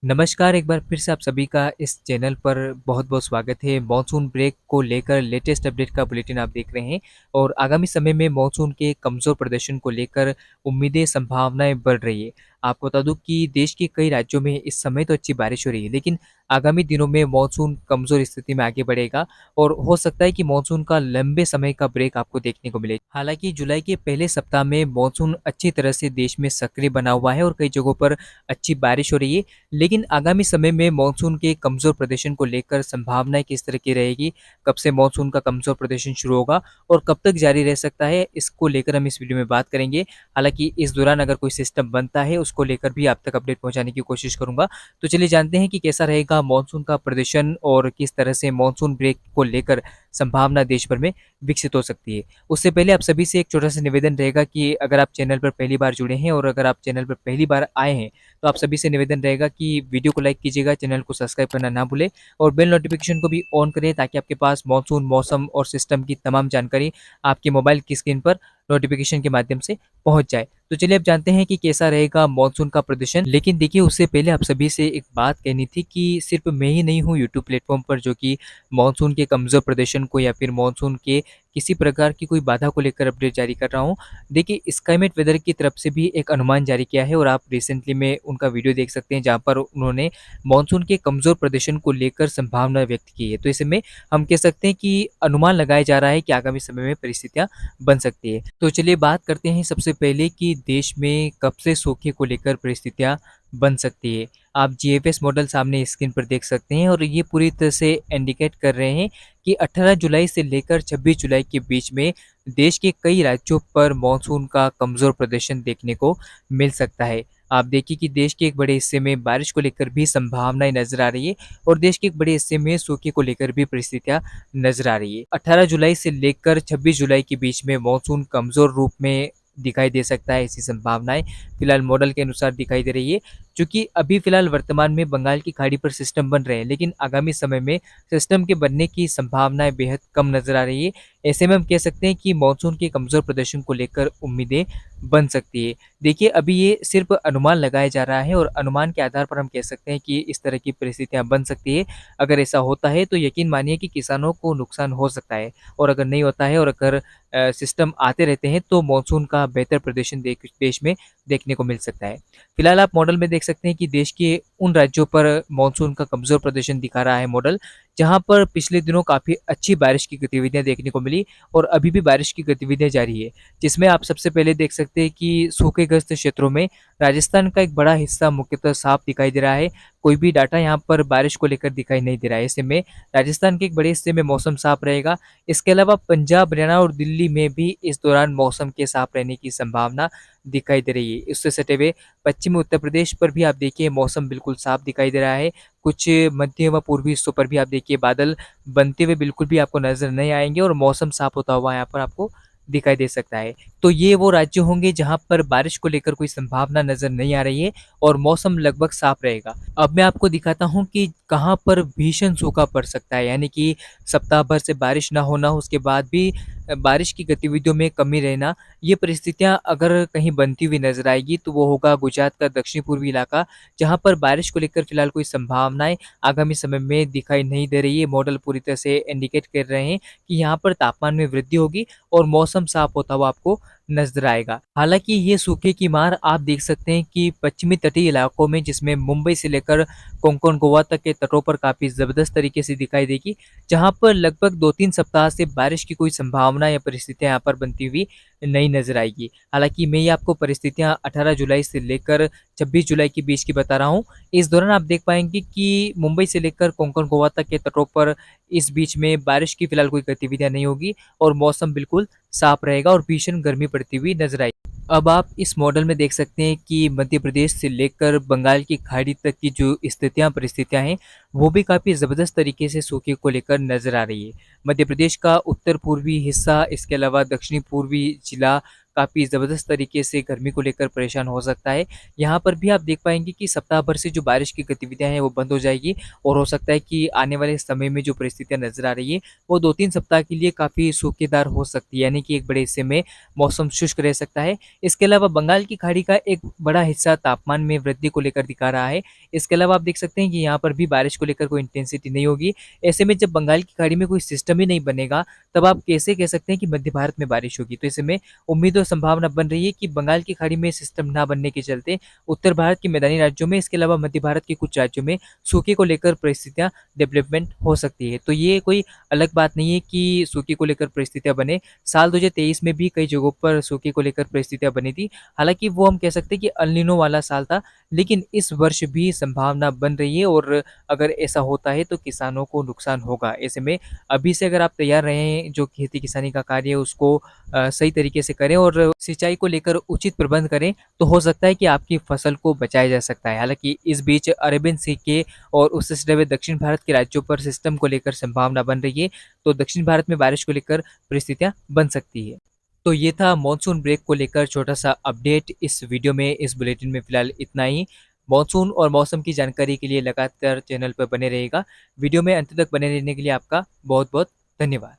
नमस्कार, एक बार फिर से आप सभी का इस चैनल पर बहुत-बहुत स्वागत है। मानसून ब्रेक को लेकर लेटेस्ट अपडेट का बुलेटिन आप देख रहे हैं और आगामी समय में मानसून के कमज़ोर प्रदर्शन को लेकर उम्मीदें, संभावनाएँ बढ़ रही है। आपको बता दूँ कि देश के कई राज्यों में इस समय तो अच्छी बारिश हो रही है, लेकिन आगामी दिनों में मानसून कमज़ोर स्थिति में आगे बढ़ेगा और हो सकता है कि मानसून का लंबे समय का ब्रेक आपको देखने को मिले। हालाँकि जुलाई के पहले सप्ताह में मानसून अच्छी तरह से देश में सक्रिय बना हुआ है और कई जगहों पर अच्छी बारिश हो रही है। लेकिन आगामी समय में मानसून के कमज़ोर प्रदर्शन को लेकर संभावनाएँ किस तरह की रहेगी, कब से मानसून का कमज़ोर प्रदर्शन शुरू होगा और कब तक जारी रह सकता है, इसको लेकर हम इस वीडियो में बात करेंगे। हालाँकि इस दौरान अगर कोई सिस्टम बनता है, उसको लेकर भी आप तक अपडेट पहुँचाने की कोशिश करूँगा। तो चलिए जानते हैं कि कैसा रहेगा मानसून का प्रदर्शन और किस तरह से मानसून ब्रेक को लेकर संभावना देश भर में विकसित हो सकती है। उससे पहले आप सभी से एक छोटा-सा निवेदन रहेगा कि अगर आप चैनल पर पहली बार जुड़े हैं और अगर आप चैनल पर पहली बार आए हैं, तो आप सभी से निवेदन रहेगा कि वीडियो को लाइक कीजिएगा, चैनल को सब्सक्राइब करना ना भूलें और बेल नोटिफिकेशन को भी ऑन करें ताकि आपके पास मानसून, मौसम और सिस्टम की तमाम जानकारी आपके मोबाइल की स्क्रीन पर नोटिफिकेशन के माध्यम से पहुंच जाए। तो चलिए अब जानते हैं कि कैसा रहेगा मानसून का प्रदर्शन। लेकिन देखिए उससे पहले आप सभी से एक बात कहनी थी कि सिर्फ मैं ही नहीं हूँ यूट्यूब प्लेटफॉर्म पर जो कि मानसून के कमज़ोर प्रदर्शन को या फिर मानसून के किसी प्रकार की कोई बाधा को लेकर अपडेट जारी कर रहा हूँ। देखिए स्काईमेट वेदर की तरफ से भी एक अनुमान जारी किया है और आप रिसेंटली में उनका वीडियो देख सकते हैं जहाँ पर उन्होंने मानसून के कमज़ोर प्रदर्शन को लेकर संभावना व्यक्त की है। तो ऐसे में हम कह सकते हैं कि अनुमान लगाया जा रहा है कि आगामी समय में परिस्थितियाँ बन सकती है। तो चलिए बात करते हैं सबसे पहले कि देश में कब से सूखे को लेकर परिस्थितियाँ बन सकती है। आप जीएफएस मॉडल सामने स्क्रीन पर देख सकते हैं और ये पूरी तरह से इंडिकेट कर रहे हैं कि 18 जुलाई से लेकर 26 जुलाई के बीच में देश के कई राज्यों पर मानसून का कमज़ोर प्रदर्शन देखने को मिल सकता है। आप देखिए कि देश के एक बड़े हिस्से में बारिश को लेकर भी संभावनाएं नजर आ रही है और देश के एक बड़े हिस्से में सूखे को लेकर भी परिस्थितियां नजर आ रही है। 18 जुलाई से लेकर 26 जुलाई के बीच में मानसून कमज़ोर रूप में दिखाई दे सकता है, ऐसी संभावनाएं फिलहाल मॉडल के अनुसार दिखाई दे रही है। क्योंकि अभी फिलहाल वर्तमान में बंगाल की खाड़ी पर सिस्टम बन रहे हैं, लेकिन आगामी समय में सिस्टम के बनने की संभावनाएं बेहद कम नजर आ रही है। ऐसे में हम कह सकते हैं कि मानसून के कमज़ोर प्रदर्शन को लेकर उम्मीदें बन सकती है। देखिए अभी ये सिर्फ अनुमान लगाया जा रहा है और अनुमान के आधार पर हम कह सकते हैं कि इस तरह की परिस्थितियां बन सकती है। अगर ऐसा होता है तो यकीन मानिए कि किसानों को नुकसान हो सकता है और अगर नहीं होता है और अगर सिस्टम आते रहते हैं तो मानसून का बेहतर प्रदर्शन देश में देखने को मिल सकता है। फिलहाल आप मॉडल में देख सकते हैं कि देश के उन राज्यों पर मानसून का कमज़ोर प्रदर्शन दिखा रहा है मॉडल, जहां पर पिछले दिनों काफ़ी अच्छी बारिश की गतिविधियां देखने को मिली और अभी भी बारिश की गतिविधियां जारी है। जिसमें आप सबसे पहले देख सकते हैं कि सूखेग्रस्त क्षेत्रों में राजस्थान का एक बड़ा हिस्सा मुख्यतः साफ दिखाई दे रहा है। कोई भी डाटा यहाँ पर बारिश को लेकर दिखाई नहीं दे रहा है। ऐसे में राजस्थान के एक बड़े हिस्से में मौसम साफ रहेगा। इसके अलावा पंजाब, हरियाणा और दिल्ली में भी इस दौरान मौसम के साफ रहने की संभावना दिखाई दे रही है। इससे सटे हुए पश्चिमी उत्तर प्रदेश पर भी आप देखिए मौसम बिल्कुल साफ दिखाई दे रहा है। कुछ मध्य व पूर्वी हिस्सों पर भी आप देखिए बादल बनते हुए बिल्कुल भी आपको नज़र नहीं आएँगे और मौसम साफ होता हुआ यहाँ पर आपको दिखाई दे सकता है। तो ये वो राज्य होंगे जहाँ पर बारिश को लेकर कोई संभावना नज़र नहीं आ रही है और मौसम लगभग साफ रहेगा। अब मैं आपको दिखाता हूँ कि कहाँ पर भीषण सूखा पड़ सकता है, यानी कि सप्ताह भर से बारिश ना होना, उसके बाद भी बारिश की गतिविधियों में कमी रहना। ये परिस्थितियाँ अगर कहीं बनती हुई नज़र आएगी तो वो होगा गुजरात का दक्षिण पूर्वी इलाका, जहाँ पर बारिश को लेकर फिलहाल कोई संभावनाएं आगामी समय में दिखाई नहीं दे रही है। मॉडल पूरी तरह से इंडिकेट कर रहे हैं कि यहाँ पर तापमान में वृद्धि होगी और मौसम साफ होता हुआ आपको नजर आएगा। हालांकि ये सूखे की मार आप देख सकते हैं कि पश्चिमी तटीय इलाकों में, जिसमें मुंबई से लेकर कोंकण गोवा तक के तटों पर काफ़ी ज़बरदस्त तरीके से दिखाई देगी, जहाँ पर लगभग 2-3 सप्ताह से बारिश की कोई संभावना या परिस्थितियाँ यहाँ पर बनती हुई नहीं नजर आएगी। हालांकि मैं ये आपको परिस्थितियाँ 18 जुलाई से लेकर 26 जुलाई के बीच की बता रहा हूँ। इस दौरान आप देख पाएंगे कि मुंबई से लेकर कोंकण गोवा तक के तटों पर इस बीच में बारिश की फिलहाल कोई गतिविधियां नहीं होगी और मौसम बिल्कुल साफ रहेगा और भीषण गर्मी पड़ती हुई नजर आएगी। अब आप इस मॉडल में देख सकते हैं कि मध्य प्रदेश से लेकर बंगाल की खाड़ी तक की जो स्थितियां परिस्थितियां हैं, वो भी काफ़ी ज़बरदस्त तरीके से सूखे को लेकर नजर आ रही है। मध्य प्रदेश का उत्तर पूर्वी हिस्सा, इसके अलावा दक्षिणी पूर्वी जिला काफ़ी ज़बरदस्त तरीके से गर्मी को लेकर परेशान हो सकता है। यहाँ पर भी आप देख पाएँगे कि सप्ताह भर से जो बारिश की गतिविधियाँ हैं वो बंद हो जाएगी और हो सकता है कि आने वाले समय में जो परिस्थितियाँ नज़र आ रही है वो 2-3 सप्ताह के लिए काफ़ी सूखेदार हो सकती है, यानी कि एक बड़े हिस्से में मौसम शुष्क रह सकता है। इसके अलावा बंगाल की खाड़ी का एक बड़ा हिस्सा तापमान में वृद्धि को लेकर दिखा रहा है। इसके अलावा आप देख सकते हैं कि यहाँ पर भी बारिश को लेकर कोई इंटेंसिटी नहीं होगी। ऐसे में जब बंगाल की खाड़ी में कोई सिस्टम ही नहीं बनेगा, तब आप कैसे कह सकते हैं कि मध्य भारत में बारिश होगी? तो ऐसे में उम्मीद और संभावना बन रही है कि बंगाल की खाड़ी में सिस्टम ना बनने के चलते उत्तर भारत के मैदानी राज्यों में, इसके अलावा मध्य भारत के कुछ राज्यों में सूखे को लेकर परिस्थितियाँ डेवलपमेंट हो सकती है। तो ये कोई अलग बात नहीं है कि सूखे को लेकर परिस्थितियाँ बने। साल 2023 में भी कई जगहों पर सूखे को लेकर परिस्थितियाँ बनी थी। हालाँकि वो हम कह सकते हैं कि एल नीनो वाला साल था, लेकिन इस वर्ष भी संभावना बन रही है और अगर ऐसा होता है तो किसानों को नुकसान होगा। ऐसे में अभी से अगर आप तैयार रहें, जो खेती किसानी का कार्य है उसको सही तरीके से करें और सिंचाई को लेकर उचित प्रबंध करें, तो हो सकता है कि आपकी फसल को बचाया जा सकता है। हालाँकि इस बीच अरेबियन सी के और उससे सटे हुए दक्षिण भारत के राज्यों पर सिस्टम को लेकर संभावना बन रही है, तो दक्षिण भारत में बारिश को लेकर परिस्थितियाँ बन सकती है। तो ये था मॉनसून ब्रेक को लेकर छोटा-सा अपडेट। इस वीडियो में, इस बुलेटिन में फ़िलहाल इतना ही। मॉनसून और मौसम की जानकारी के लिए लगातार चैनल पर बने रहिएगा। वीडियो में अंत तक बने रहने के लिए आपका बहुत-बहुत धन्यवाद।